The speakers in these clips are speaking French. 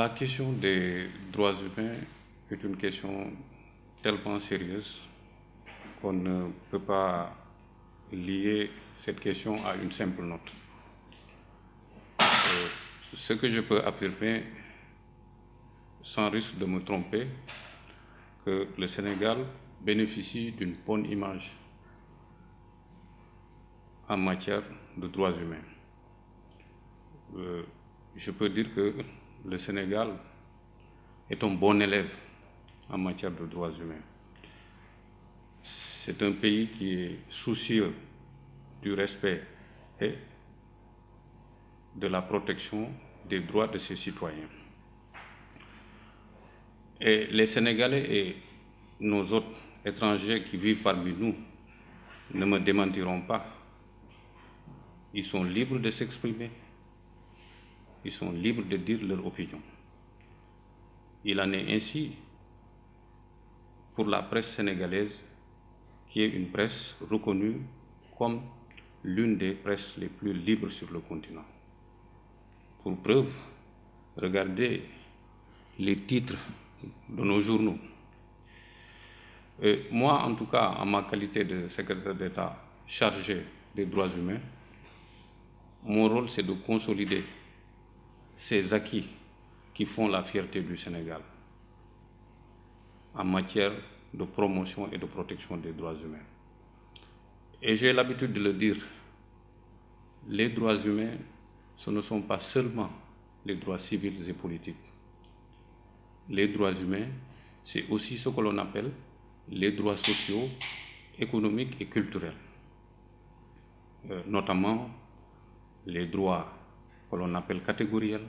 La question des droits humains est une question tellement sérieuse qu'on ne peut pas lier cette question à une simple note. Ce que je peux affirmer, sans risque de me tromper, que le Sénégal bénéficie d'une bonne image en matière de droits humains. Je peux dire que le Sénégal est un bon élève en matière de droits humains. C'est un pays qui est soucieux du respect et de la protection des droits de ses citoyens. Et les Sénégalais et nos autres étrangers qui vivent parmi nous ne me démentiront pas. Ils sont libres de s'exprimer, ils sont libres de dire leur opinion. Il en est ainsi pour la presse sénégalaise, qui est une presse reconnue comme l'une des presses les plus libres sur le continent. Pour preuve, regardez les titres de nos journaux. Moi, en tout cas, en ma qualité de secrétaire d'État chargé des droits humains, mon rôle, c'est de consolider ces acquis qui font la fierté du Sénégal en matière de promotion et de protection des droits humains. Et j'ai l'habitude de le dire, les droits humains, ce ne sont pas seulement les droits civils et politiques. Les droits humains, c'est aussi ce que l'on appelle les droits sociaux, économiques et culturels. Notamment les droits que l'on appelle catégoriels,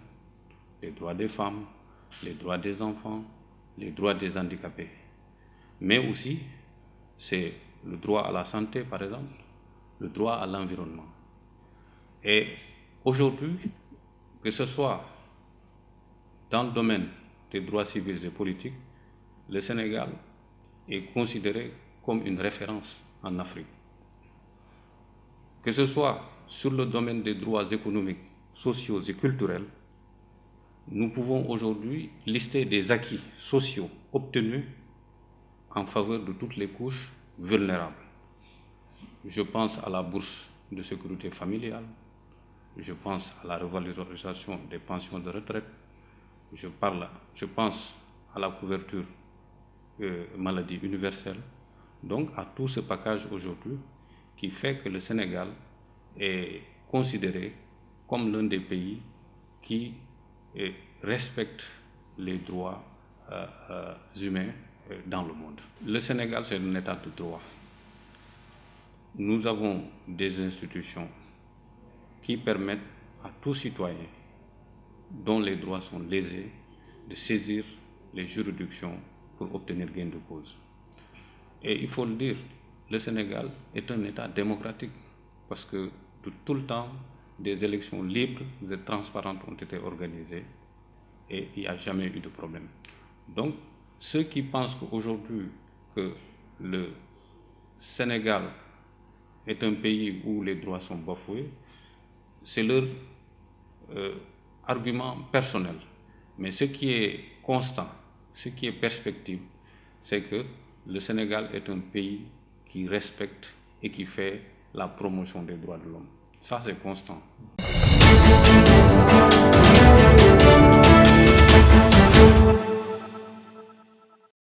les droits des femmes, les droits des enfants, les droits des handicapés. Mais aussi, c'est le droit à la santé, par exemple, le droit à l'environnement. Et aujourd'hui, que ce soit dans le domaine des droits civils et politiques, le Sénégal est considéré comme une référence en Afrique. Que ce soit sur le domaine des droits économiques, sociaux et culturels, nous pouvons aujourd'hui lister des acquis sociaux obtenus en faveur de toutes les couches vulnérables. Je pense à la bourse de sécurité familiale, je pense à la revalorisation des pensions de retraite, je pense à la couverture maladie universelle, donc à tout ce package aujourd'hui qui fait que le Sénégal est considéré comme l'un des pays qui respecte les droits humains dans le monde. Le Sénégal, c'est un état de droit. Nous avons des institutions qui permettent à tout citoyen dont les droits sont lésés de saisir les juridictions pour obtenir gain de cause. Et il faut le dire, le Sénégal est un État démocratique parce que de tout le temps, des élections libres et transparentes ont été organisées et il n'y a jamais eu de problème. Donc, ceux qui pensent qu'aujourd'hui que le Sénégal est un pays où les droits sont bafoués, c'est leur argument personnel. Mais ce qui est constant, ce qui est perspective, c'est que le Sénégal est un pays qui respecte et qui fait la promotion des droits de l'homme. Ça, c'est constant.